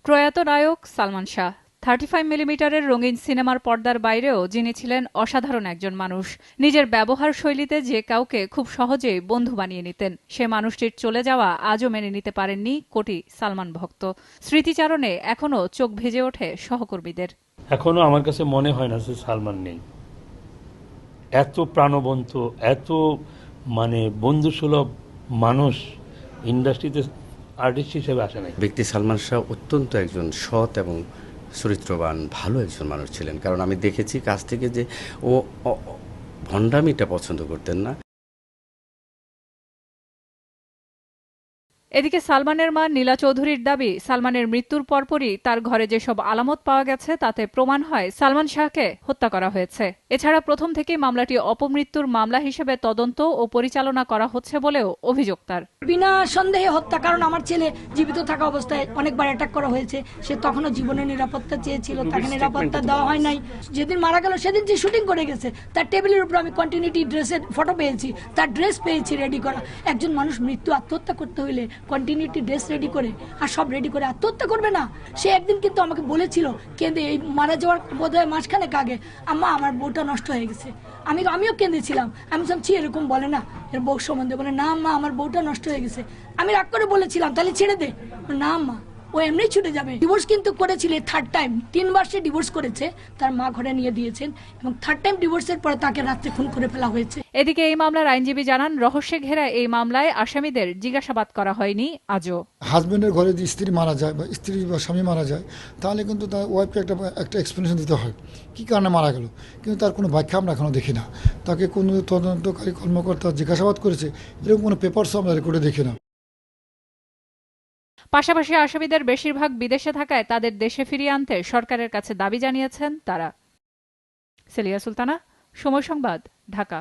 প্রয়াত নায়ক সালমান শাহ 35 মিলিমিটারের রঙিন সিনেমার পর্দার বাইরেও যিনি ছিলেন অসাধারণ একজন মানুষ। নিজের ব্যবহার শৈলীতে যে কাউকে খুব সহজেই বন্ধু বানিয়ে নিতেন। সে মানুষটির চলে যাওয়া আজও মেনে নিতে পারেননি কোটি সালমান ভক্ত। স্মৃতিচারণে এখনও চোখ ভেজে ওঠে সহকর্মীদের। এখনো আমার কাছে মনে হয় না যে সালমান নেই। এত প্রাণবন্ত, এত বন্ধুসুলভ মানুষ ইন্ডাস্ট্রিতে আর্টিস্ট হিসেবে আসে নাই। ব্যক্তি সালমান শাহ অত্যন্ত একজন সৎ এবং চরিত্রবান ভালো একজন মানুষ ছিলেন। কারণ আমি দেখেছি কাছ থেকে যে ও ভণ্ডামিটা পছন্দ করতেন না। এদিকে সালমানের মা নীলা চৌধুরীর দাবি, সালমানের মৃত্যুর পরপরই তার ঘরে যেসব আলামত পাওয়া গেছে তাতে প্রমাণ হয় সালমান শাহকে হত্যা করা হয়েছে। এছাড়া প্রথম থেকেই মামলাটি অপমৃত্যুর মামলা হিসেবে তদন্ত ও পরিচালনা করা হচ্ছে বলেও অভিযোগ তার। বিনা সন্দেহে হত্যা, কারণ আমার ছেলে জীবিত থাকা অবস্থায় অনেকবার অ্যাটাক করা হয়েছে। সে তখনও জীবনের নিরাপত্তা চেয়েছিল, তাকে নিরাপত্তা দেওয়া হয় নাই। যেদিন মারা গেল সেদিন যে শুটিং করে গেছে তার টেবিলের উপর আমি কন্টিনিউটি ড্রেসের ফটো পেয়েছি, তার ড্রেস পেয়েছি রেডি করা। একজন মানুষ মৃত্যু আত্মহত্যা করতে হইলে কন্টিনিউটি ড্রেস রেডি করে আর সব রেডি করে আত্মহত্যা করবে না? সে একদিন কিন্তু আমাকে বলেছিল, কেঁদে, এই মারা যাওয়ার বোধহয় মাসখানেক আগে, আম্মা আমার বউটা নষ্ট হয়ে গেছে। আমিও কেঁদেছিলাম। আমি ভাবছি এরকম বলে না এর বউ সম্বন্ধে, বলে না আম্মা আমার বউটা নষ্ট হয়ে গেছে। আমি রাগ করে বলেছিলাম তাহলে ছেড়ে দে, না আম্মা ও এমনি ছুটে যাবে। ডিভোর্স কিন্তু করেছিল 3rd টাইম, 3 বার সে ডিভোর্স করেছে, তার মা ঘরে নিয়ে দিয়েছেন এবং 3rd টাইম ডিভোর্সের পরে তাকে রাত্রে খুন করে ফেলা হয়েছে। এদিকে এই মামলার আইনজীবী জানান, রহস্যে ঘেরা এই মামলায় আসামিদের জিজ্ঞাসাবাদ করা হয়নি আজও। হাজবেন্ডের ঘরে যদি স্ত্রী মারা যায় বা স্ত্রী বা স্বামী মারা যায় তাহলে কিন্তু তার ওয়াইফকে একটা এক্সপ্লেনেশন দিতে হয় কী কারণে মারা গেল, কিন্তু তার কোনো ব্যাখ্যা আমরা এখনও দেখি না। তাকে কোনো তদন্তকারী কর্মকর্তা জিজ্ঞাসাবাদ করেছে এরকম কোনো পেপারসও আমরা রেকর্ডে দেখি না। পাশাপাশি আসামিদের বেশিরভাগ বিদেশে থাকায় তাদের দেশে ফিরিয়ে আনতে সরকারের কাছে দাবি জানিয়েছেন তারা। সেলিয়া সুলতানা, সময় সংবাদ, ঢাকা।